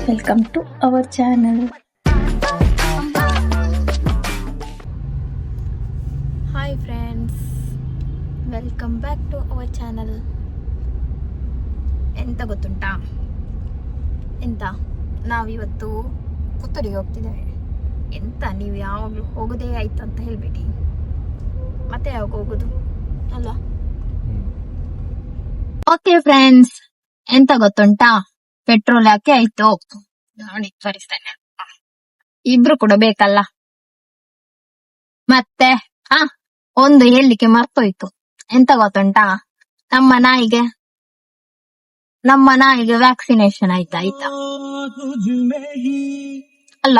Welcome to our channel. Hi friends, welcome back to our channel. ಎಂತ ಗೊತ್ತುಂಟಾ, ನಾವಿವತ್ತು ಪುತ್ತೂರಿಗೆ ಹೋಗ್ತಿದ್ದೇವೆ. ಎಂತ ನೀವು ಯಾವಾಗಲೂ ಹೋಗೋದೇ ಆಯ್ತು ಅಂತ ಹೇಳ್ಬೇಡಿ, ಮತ್ತೆ ಯಾವಾಗ ಹೋಗೋದು ಅಲ್ಲ. ಓಕೆ ಫ್ರೆಂಡ್ಸ್, ಎಂತ ಗೊತ್ತುಂಟಾ, ಪೆಟ್ರೋಲ್ ಹಾಕಿ ಆಯ್ತು ನೋಡಿ ತೋರಿಸ್ತೇನೆ. ಇಬ್ರು ಕೂಡ ಬೇಕಲ್ಲ. ಮತ್ತೆ ಒಂದು ಹೇಳಲಿಕ್ಕೆ ಮರ್ತೋಯ್ತು. ಎಂತ ಗೊತ್ತುಂಟಾ, ನಮ್ಮ ನಾಯಿಗೆ ವ್ಯಾಕ್ಸಿನೇಷನ್ ಆಯ್ತಾ ಅಲ್ಲ.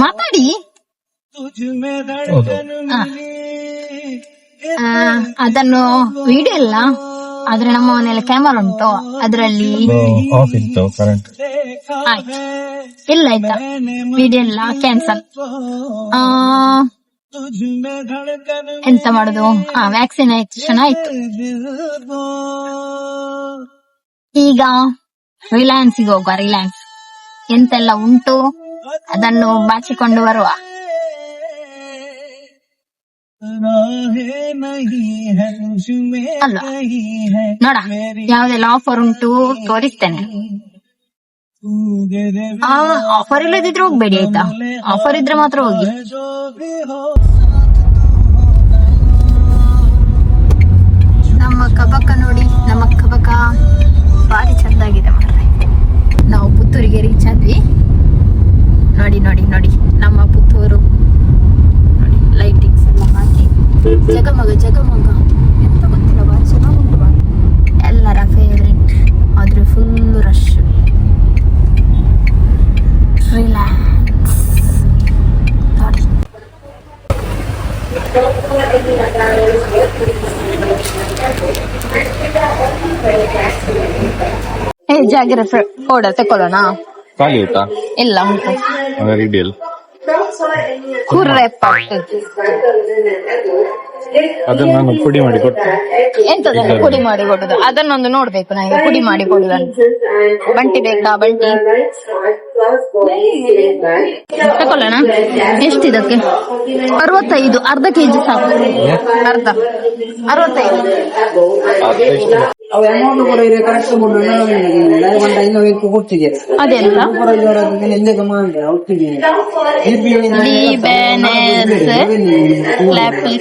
ಮಾತಾಡಿ. ಅದನ್ನು ವಿಡಿಯೋ ಇಲ್ಲ, ಆದ್ರೆ ನಮ್ಮ ಮನೆಯಲ್ಲಿ ಕ್ಯಾಮರಾ ಉಂಟು, ಅದರಲ್ಲಿ ಇಲ್ಲ ಆಯ್ತಾ, ವಿಡಿಯೋ ಇಲ್ಲ, ಕ್ಯಾನ್ಸಲ್. ಎಂತ ಮಾಡುದು, ವ್ಯಾಕ್ಸಿನೇಷನ್ ಆಯ್ತು. ಈಗ ರಿಲಯನ್ಸ್ಗೆ ಹೋಗುವ. ರಿಲಯನ್ಸ್ ಎಂತೆಲ್ಲ ಉಂಟು ಅದನ್ನು ಬಾಚಿಕೊಂಡು ಬರುವ. ಅಲ್ಲ ನೋಡ, ಯಾವ್ದೆಲ್ಲ ಆಫರ್ ಉಂಟು ತೋರಿಸ್ತೇನೆ. ಆಫರ್ ಇಲ್ಲದಿದ್ರೆ ಹೋಗ್ಬೇಡಿ ಆಯ್ತಾ, ಆಫರ್ ಇದ್ರೆ ಮಾತ್ರ ಹೋಗಿ. ನಮ್ಮ ಕಬಕ ನೋಡಿ, ನಮ್ಮ ಕಬಕ ಭಾರಿ ಚಂದಾಗಿದೆ ಮಾರ್ರೆ. ನಾವು ಪುತ್ತೂರಿಗೆ ರೀಚ್ ಆದ್ವಿ. ನೋಡಿ ನೋಡಿ ನೋಡಿ ನಮ್ಮ ಪುತ್ತೂರು ನೋಡಿ, ಲೈಟಿಂಗ್ಸ್ ಎಲ್ಲ ಹಾಕಿ ಜಗಮಗ ಜಗಮಗ, ಎಂತ ಗೊತ್ತಿಲ್ಲ, ಭಾರಿ ಚೆನ್ನಾಗುಂಟು. ಎಲ್ಲರ ಫೇವ್ರೆಟ್, ಆದ್ರೆ ಫುಲ್ ರಶ್. ರಿಲ್ಯಾಕ್ಸ್ ನೋಡಿ. ಜಾಗ್ರತೆ ಫೋಟೋ ತಕೊಳ್ಳೋಣ. ಇಲ್ಲ ಉಂಟು ಕುರ್ರೆಪ್ಪ, ಅದನ್ನು ಪುಡಿ ಮಾಡಿ ಕೊಟ್ಟು. ಎಂತದನ್ನು ಪುಡಿ ಮಾಡಿ ಕೊಡುದು, ಅದನ್ನೊಂದು ನೋಡ್ಬೇಕು ನನಗೆ, ಪುಡಿ ಮಾಡಿ ಕೊಡುದನ್ನು. ಬಂಟಿ ಬೇಕಾ? ಬಂಟಿ ತಕೊಳ್ಳೋಣ. ಎಷ್ಟಿದಕ್ಕೆ? 65, ಅರ್ಧ ಕೆಜಿ ಸಾಕು. ಅರ್ಧ 65. ಅದೆಲ್ಲ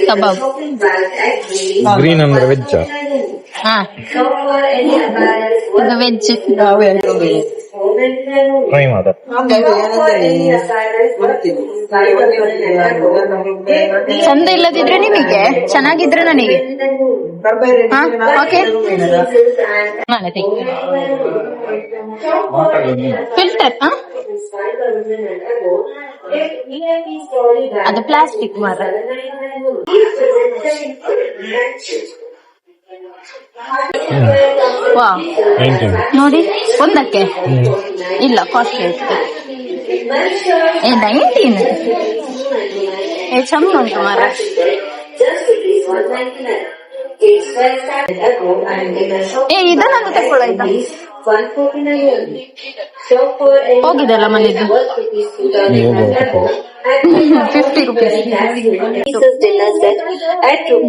ಕಬಾಬ್. ಗ್ರೀನ್ ಅಂದ್ರೆ ವೆಜ್. ಇದು ವೆಜ್. ಟ್ರೈ ಮಾಡ. ಚಂದ ಇಲ್ಲದಿದ್ರೆ ನಿಮಗೆ, ಚೆನ್ನಾಗಿದ್ರೆ ನನಗೆ. ಓಕೆ, ಫಿಲ್ಟರ್ ಅದು ಪ್ಲಾಸ್ಟಿಕ್ ಮಾರ. ವಾ ನೋಡಿ, ಒಂದಕ್ಕೆ ಇಲ್ಲ, ಕಾಸ್ಟ್ಲಿ ಇತ್ತು. 19 ಚಂದ ಉಂಟು ಮಾರ. ಇದನ್ನೊಂದು ತಕೊಳ್ಳಾಯ್ತಾ? ಹೋಗಿದೆಲ್ಲ ಮನೆದು 50 rupees.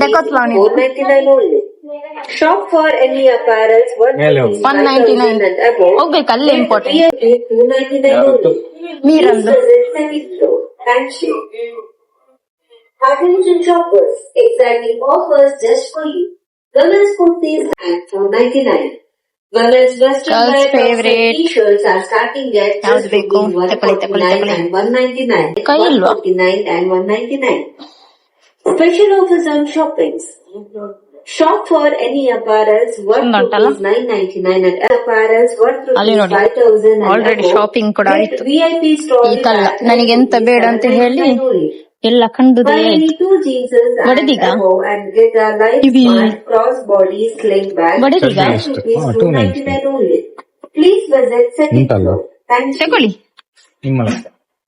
Decathlon Shop for any apparels 199. ಹೋಗ್ಬೇಕು, ಅಲ್ಲೇ ಇಂಪಾರ್ಟೆಂಟ್. ಮೀರಂದು Thank you. Attention shoppers, exciting offers just for you. Women's kurtis at $4.99. Women's western wear tops and t-shirts are starting at just $149 and $199. $149 and $199. Special offers on shoppings. Shop for any apparels worth $9.99 and apparels worth $5,000 and already shopping ಕೂಡ ಆಯ್ತು. VIP store ನನಗೆಂತ ಬೇಡ ಅಂತ ಹೇಳಿ ಎಲ್ಲ ಕಂಡುದೇ ಬಡದೀಗ ತಗೊಳ್ಳಿ.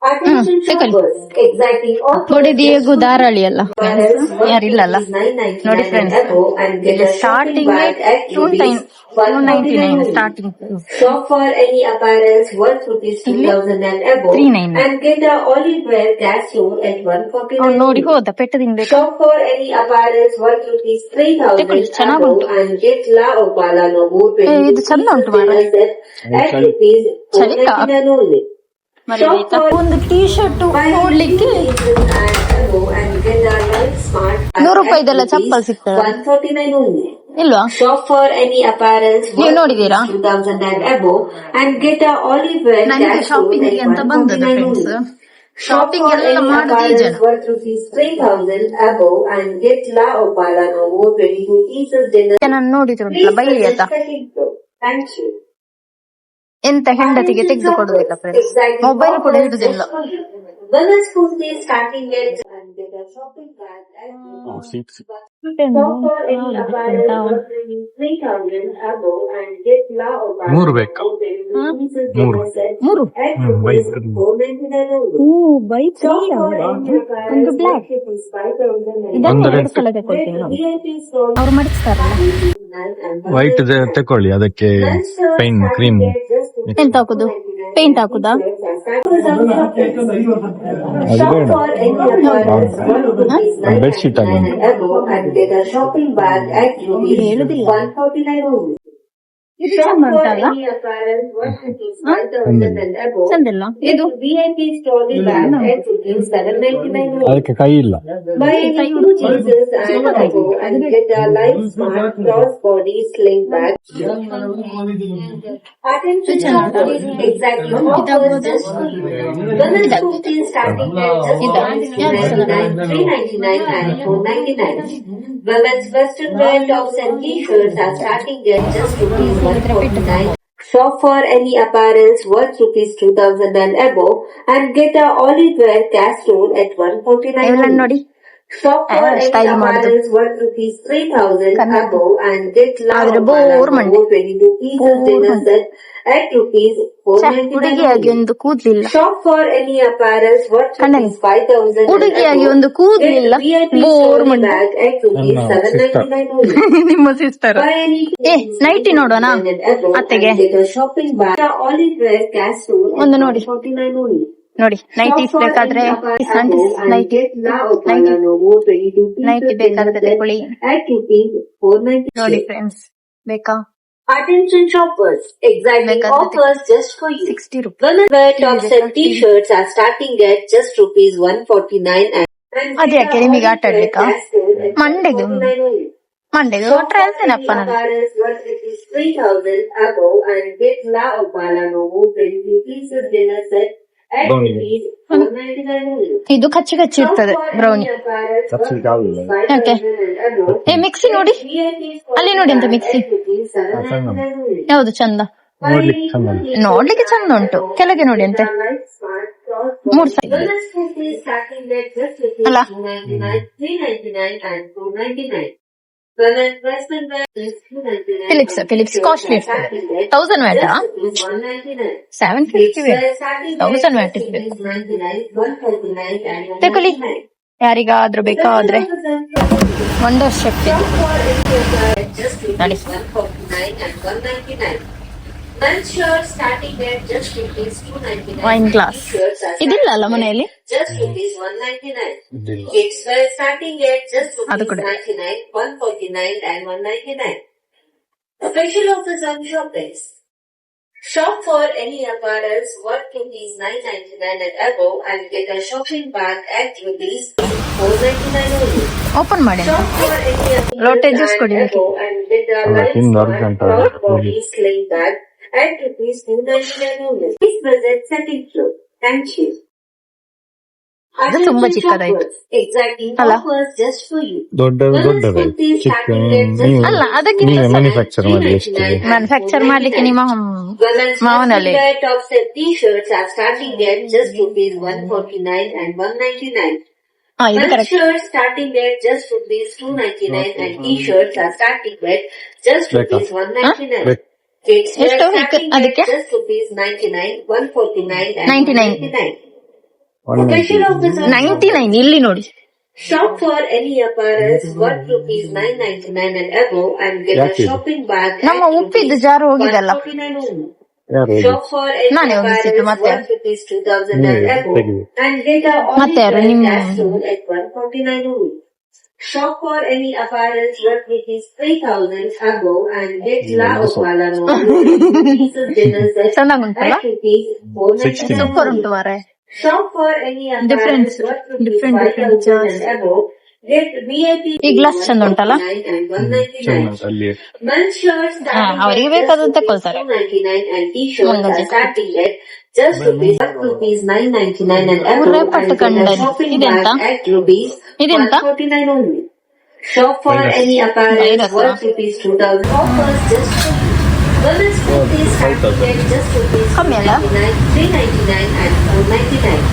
Attention ತಗೊಳ್ಳಿ. shoppers, exactly offers ನೋಡಿ just ದಿಯಗು for ದಾರಾಳಿ ಅಲ್ಲ apparels worth ಯಾರಿಲ್ಲಲ್ಲ rupees 999 ನೋಡಿ friends and above and get ಇಲ್ಲಿ a shopping starting bag at rupees 299 149. Starting Shop for any apparels worth rupees 2000 and above 399. and get a olive wear castole at 149. ನೋಡಿ ಹೋದ ಪೆಟ್ಟು ತಿನ್ಬೇಕು Shop for any apparels worth rupees 3000 ತಗೊಳ್ಳಿ, ಚೆನ್ನಾಗುಂಟು. above and get La Opala Nobu ಇದು ಚಂದ ಉಂಟು ಮಾರ್ರೆ. at rupees ಚಳಿಕ? 499 only. ಮರಿ ಆಯ್ತಾ? ಒಂದು ಟೀ ಶರ್ಟ್ ನೋಡ್ಲಿಕ್ಕೆ ₹100 ಚಪ್ಪಲ್ ಸಿಗ್ತದೆ 149 only. ಇಲ್ವಾ Shop for any apparels ನೀವು worth ನೋಡಿದೀರಾ 2000 and above and get a olive wear ನನಗೆ castole ಶಾಪಿಂಗ್ at ಅಂತ ಬಂದದ 149 friends only. Shop shopping for ಎಲ್ಲ any ಮಾಡುದೇ apparels ಜನ worth rupees 3000 above and get La Opala Novo 22 pieces dinner. ನಾನು ನೋಡಿದ್ರುಂಟಲ್ಲ ಬೈರಿ ಆಯ್ತಾ Thank you. ಎಂತ ಹೆಂಡತಿಗೆ ತೆಗೆದು ಕೊಡುದಿಲ್ಲ ಫ್ರೆಂಡ್ಸ್ ಮೊಬೈಲ್ ಕೂಡ ಇಡುದಿಲ್ಲ Women's kurti starting at and get a shopping bag at seats Shop for any apparel worth 3000 above and get La Opala ಮೂರು ಬೇಕಾ? Novo 22 pieces ಮೂರು. dinner set ಮೂರು at bike rupees 499 only. Bike Shop for any apparel ಒಂದು black. worth rupees 5000 and ಇದನ್ನು ಒಂದು 2 ಸಲ ತಗೊಳ್ತೀನಿ ನಾನು VIP store ಅವ್ರು ಮಾಡಿಸ್ತಾರಲ್ಲ ವೈಟ್ ತಕೊಳ್ಳಿ, ಅದಕ್ಕೆ ಪೈನ್ ಕ್ರೀಮ್ ಎಂತ ಹಾಕುದು ಪೇಂಟ್ ಹಾಕುದಾ ಅದು ಬೇಡ. ಬೆಡ್ಶೀಟ್ ಆಗ ಹೇಳುದಿಲ್ಲ. ಇದು ಚಂದ ಉಂಟಲ್ಲ ಚಂದಿಲ್ಲ ಇದು ಅದಕ್ಕೆ ಕೈ ಇಲ್ಲ. Women's western wear tops and t-shirts are starting at just rupees 149. Shop for any apparels worth rupees 2000 and above and get a olive wear castole at 149. ಇವಳನ್ನ only. ನೋಡಿ Shop for any style ಮಾಡುದು. apparels worth rupees 3000 Kannada. above and get La ಆದ್ರೆ Opala bore Monday. Novo 22 pieces dinner set at rupees 499. ಹುಡುಗಿಯಾಗಿ ಒಂದು ಕೂದ್ಲಿಲ್ಲ Shop for any apparels worth ಕಣ್ಣಲ್ಲಿ. rupees 5000 ಹುಡುಗಿಯಾಗಿ ಒಂದು ಕೂದ್ಲಿಲ್ಲ ಬೋರ್ ಮಂಡೆ bag at rupees ನನ್ನ 799 only. ನಿಮ್ಮ ಸಿಸ್ಟರ್ Buy any ನೈಟಿ ನೋಡೋಣ ಅತ್ತೆಗೆ ಶಾಪಿಂಗ್ ಬ್ಯಾಗ್ ಆಲಿವ್ ವೇರ್ ಕ್ಯಾಸ್ಟೋಲ್ ಒಂದು ನೋಡಿ 49 only. ನೋಡಿ ನೈಟೀಸ್ ಬೇಕಾದ್ರೆ ನೈಟಿ ನೈಟಿ ಬೇಕಾದ್ರೆ ತಗೊಳ್ಳಿ ನೋಡಿ ಫ್ರೆಂಡ್ಸ್ ಬೇಕಾ Attention shoppers, exactly ಬೇಕಾದ್ರೆ offers just for you. 60 ರೂಪಾಯಿ Women's wear tops and t-shirts are starting at just rupees 149 and ಅದೇ ಯಾಕೆ ನಿಮಗೆ ಆಟ ಆಡ್ಲಿಕ್ಕ ಮಂಡೆಗೆ ಮಂಡೆಗೆ ಕೊಟ್ರೆ ಹೇಳ್ತೇನಪ್ಪ ನಾನು 3,000 above and get La Opala Novo 20 pieces dinner set at Brownie. rupees 499 only. ಇದು ಕಚ್ಚಿ ಕಚ್ಚಿ ಇರ್ತದೆ ಬ್ರೌನಿ ಸಬ್ಸಿಡಿ ಆಗುದಿಲ್ಲ. ಓಕೆ ಏ ಮಿಕ್ಸಿ ನೋಡಿ ಅಲ್ಲಿ ನೋಡಿ ಅಂತ ಮಿಕ್ಸಿ ಯಾವ್ದು ಚಂದ ನೋಡ್ಲಿಕ್ಕೆ ಚಂದ ಉಂಟು. ನೋಡ್ಲಿಕ್ಕೆ ಚಂದ ಉಂಟು ಕೆಳಗೆ ನೋಡಿ ಅಂತೆ 3 ಸೈಜ್ ಅಲ್ಲ ಫಿಲಿಪ್ಸ್ ಕಾಸ್ಟ್ಲಿ ಇರ್ತದೆ 1000 ವ್ಯಾಟ್ 750 1000 ವ್ಯಾಟ್ ಇರ್ಬೇಕು ತಗೊಳ್ಳಿ ಯಾರಿಗಾದ್ರೂ ಬೇಕಾದ್ರೆ ವಂಡರ್ ಶೆಫ್ ನೋಡಿ Men's shirts starting at just rupees 299. Wine glass T-shirts are ಇದಿಲ್ಲ ಅಲ್ಲ ಮನೆಯಲ್ಲಿ just rupees 199. ಇದಿಲ್ಲ. Kids wear starting at just ಅದು rupees ಕೂಡ. 99, 149 and 199. Special offers on shoppings. Shop for any apparels worth rupees 999 and above and get a shopping bag at rupees 499 only. Open ಮಾಡಿ Shop for any Lotte apparels juice and ಕೊಡಿ ನನಗೆ. above and get a ಅಲ್ಲ, light ತಿಂದು smart urgent cross ಆಗಿ. body sling bag at rupees 299 only. Please visit second floor. Thank you. ಅದು ತುಂಬಾ ಚಿಕ್ಕದಾಯ್ತು Exactly ಅಲ್ಲ? offers just for you. ದೊಡ್ಡದು ಚಿಕ್ಕ ನೀವು ಅಲ್ಲ ಅದಕ್ಕಿಂತ ನೀವೇ ಮ್ಯಾನುಫ್ಯಾಕ್ಚರ್ ಮಾಡಿ ಎಷ್ಟು ಮ್ಯಾನುಫ್ಯಾಕ್ಚರ್ ಮಾಡ್ಲಿಕ್ಕೆ ನಿಮ್ಮ Women's ಮಾವನಲ್ಲಿ wear tops and t-shirts are starting at just rupees 149 and 199. ಇದು Men's correct shirts starting at just rupees 299 and t-shirts are starting at just rupees 199. ಬೇಕು. Kids wear ಎಷ್ಟು starting at ಅದಕ್ಕೆ? just rupees 99, 149 and 99. 199. Special offers on 99 ಇಲ್ಲಿ ನೋಡಿ. shop for any apparels worth rupees 999 and above and get a ಯಾಕೆ? shopping bag ನಮ್ಮ at ಉಪ್ಪಿದ್ದು ಜಾರು ಹೋಗಿದಲ್ಲ. 149 only. ಯಾರು ಹೇಳಿ? Shop for any ನಾನೇ ಹೋಗಿಸಿದ್ದು apparels ಮತ್ತೆ. worth rupees 2000 and ನೀವು above ತೆಗಿ. and get a ಮತ್ತೆ ಯಾರು? olive ನಿಮ್ಮ- gas stone at 149 only. Shop for any apparels worth rupees 3000 above and get La Opala pieces dinner set ಚೆನ್ನಾಗುಂಟಲ್ಲ? at rupees 499 super only. ಉಂಟು ಮಾರೆ. Shop for any Different- apparels worth rupees different 5000 and above. Get VIP ಈ glass ಚಂದ ಉಂಟಲ್ಲ? 199 ಚೆನ್ನಾಗಿ ಅಲ್ಲಿ Men's shirts ಅವರಿಗೆ ಬೇಕಾದಂತೆ ಕೊಳ್ತಾರೆ. 299 and t-shirts ಮಂಗಂತೆ. are starting at just rupees 999 and above ಅವ್ರೇ and ಪಟ್ಟು get a ಕಂಡದ್ದು. shopping ಇದೆಂತ? bag at rupees ಇದೆಂತ? 149 only. Shop for Virus. any apparel Virus, worth rupees 2000. Offers just for you. Women's kurtis starting at just rupees ಕಮ್ಮಿ ಅಲ್ಲ? 399 and 499.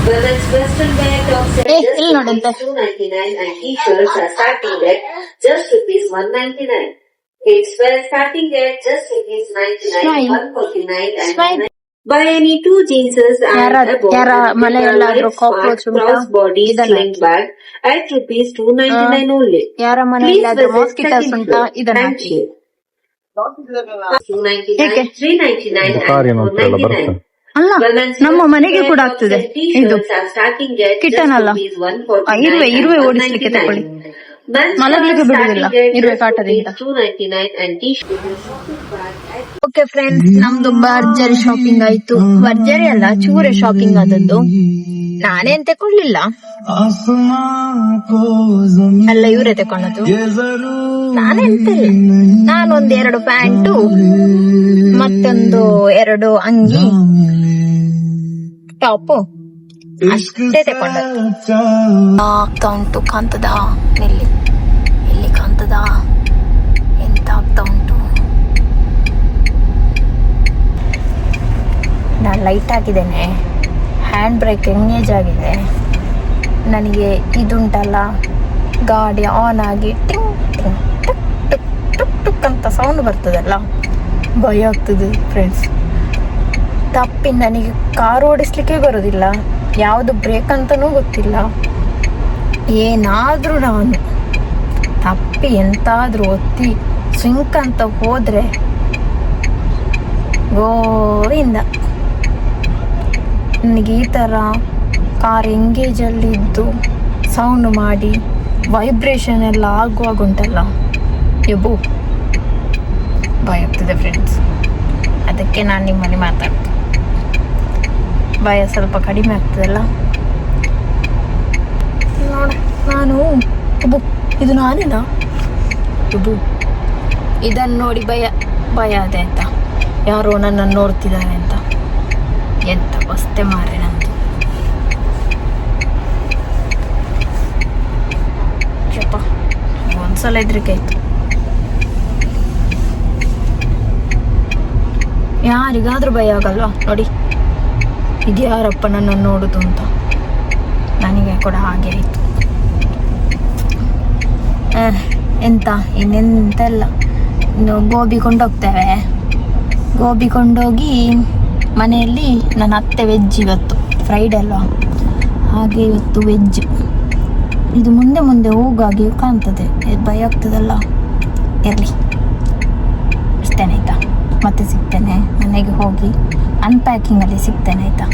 Women's western wear tops at ಏ, just ಇಲ್ಲಿ ನೋಡಂತೆ. rupees 299 and t-shirts are starting at just rupees 199. Kids wear starting at just rupees 99, Smile. 149 and Smile. 199. Buy any 2 jeans and above ಯಾರ and get ಮನೆಯಲ್ಲಾದ್ರೂ a cockroach smart ಉಂಟಾ? cross-body ಇದನ್ನ sling bag at rupees 299 only. ಯಾರ Please ಮನೆಯಲ್ಲಾದ್ರೂ visit mosquitoes second ಉಂಟಾ? floor. ಇದನ್ನ Thank hockey. you. 299, ಏಕೆ? 399 and car ಏನೋ ಅಂತಾರಲ್ಲ 499. ಬರುತ್ತೆ. ಅಲ್ಲ, Women's ನಮ್ಮ ಮನೆಗೆ ಕೂಡ tops ಆಗ್ತದೆ and t-shirts ಇದು. are starting at just ಕಿಟ್ಟನ್ ಅಲ್ಲ? rupees 149 ಇರುವೆ and ಓಡಿಸ್ಲಿಕ್ಕೆ 199. ತಕೊಳ್ಳಿ. Men's ಮಲಗ್ಲಿಕ್ಕೆ shirts ಬಿಡುದಿಲ್ಲ, starting at ಇರುವೆ just ಕಾಟದಿಂದ. rupees 299 and t-shirts. Okay friends, ನಮ್ದು ಭರ್ಜರಿ ಶಾಪಿಂಗ್ ಆಯ್ತು. ಭರ್ಜರಿ ಅಲ್ಲ, ಚೂರೆ ಶಾಪಿಂಗ್ ಆದದ್ದು. ನಾನೇನ್ ತಕೊಳ್ಳಿಲ್ಲ, ಎಲ್ಲ ಇವರೇ ತಕೊಂಡದ್ದು. ನಾನೆಂತಿಲ್ಲ, ನಾನೊಂದ್ 2 ಪ್ಯಾಂಟು ಮತ್ತೊಂದು 2 ಅಂಗಿ ಟಾಪು ಅಷ್ಟೇ ತಕೊಂಡದ್ದು. ಆಗ್ತಾ ಉಂಟು, ಕಾಂತದ ಎಲ್ಲಿ ಕಾಂತದ, ಎಂತ ಆಗ್ತಾ ಉಂಟು. ನಾನು ಲೈಟ್ ಆಗಿದ್ದೇನೆ, ಹ್ಯಾಂಡ್ ಬ್ರೇಕ್ ಎಂಗೇಜ್ ಆಗಿದೆ. ನನಗೆ ಇದುಂಟಲ್ಲ, ಗಾಡಿ ಆನ್ ಆಗಿ ಟಿಂಗ್ ಟಿಂಗ್ ಟುಕ್ ಟುಕ್ ಟುಕ್ ಟುಕ್ ಅಂತ ಸೌಂಡ್ ಬರ್ತದಲ್ಲ, ಭಯ ಆಗ್ತದೆ ಫ್ರೆಂಡ್ಸ್. ತಪ್ಪಿ ನನಗೆ ಕಾರು ಓಡಿಸ್ಲಿಕ್ಕೆ ಬರೋದಿಲ್ಲ, ಯಾವುದು ಬ್ರೇಕ್ ಅಂತನೂ ಗೊತ್ತಿಲ್ಲ. ಏನಾದರೂ ನಾನು ತಪ್ಪಿ ಎಂತಾದರೂ ಒತ್ತಿ ಸ್ವಿಂಕ್ ಅಂತ ಹೋದರೆ ಗೋವಿಂದ. ನನಗೆ ಈ ಥರ ಕಾರ್ ಎಂಗೇಜಲ್ಲಿದ್ದು ಸೌಂಡ್ ಮಾಡಿ ವೈಬ್ರೇಷನ್ ಎಲ್ಲ ಆಗುವಾಗ ಉಂಟಲ್ಲ, ಎಬೋ ಭಯ ಆಗ್ತದೆ ಫ್ರೆಂಡ್ಸ್. ಅದಕ್ಕೆ ನಾನು ನಿಮ್ಮಲ್ಲಿ ಮಾತಾಡ್ತೀನಿ, ಭಯ ಸ್ವಲ್ಪ ಕಡಿಮೆ ಆಗ್ತದಲ್ಲ. ನೋಡ, ನಾನು ಅಬ್ಬು, ಇದು ನಾನೇನಾ ಅಬ್ಬು, ಇದನ್ನು ನೋಡಿ ಭಯ ಅದೇ ಅಂತ, ಯಾರೋ ನನ್ನನ್ನು ನೋಡ್ತಿದ್ದಾರೆ ಅಂತ. ಎಂತ ಬಸ್ತೆ ಮಾರೆ ನಮ್ಮದು. ಚಪ್ಪ, ಒಂದ್ಸಲ ಹೆದ್ರಿಕೆ ಆಯ್ತು. ಯಾರಿಗಾದ್ರೂ ಭಯ ಆಗಲ್ವಾ ನೋಡಿ, ಇದ್ಯಾರಪ್ಪ ನನ್ನನ್ನು ನೋಡುದು ಅಂತ. ನನಗೆ ಕೂಡ ಹಾಗೆ ಆಯಿತು. ಇನ್ನೆಂತೆಲ್ಲ ಇನ್ನು ಗೋಬಿ ಕೊಂಡೋಗ್ತೇವೆ. ಗೋಬಿ ಕೊಂಡೋಗಿ ಮನೆಯಲ್ಲಿ ನನ್ನ ಅತ್ತೆ ವೆಜ್, ಇವತ್ತು ಫ್ರೈಡೆ ಅಲ್ವಾ, ಹಾಗೆ ಇವತ್ತು ವೆಜ್. ಇದು ಮುಂದೆ ಹೋಗಾಗೆ ಕಾಣ್ತದೆ, ಭಯ ಆಗ್ತದಲ್ಲ. ಇರಲಿ, ಅಷ್ಟೇನೆ ಆಯಿತಾ. ಮತ್ತೆ ಸಿಗ್ತೇನೆ, ಮನೆಗೆ ಹೋಗಿ ಅನ್ಪ್ಯಾಕಿಂಗಲ್ಲಿ ಸಿಗ್ತೇನೆ ಆಯಿತಾ.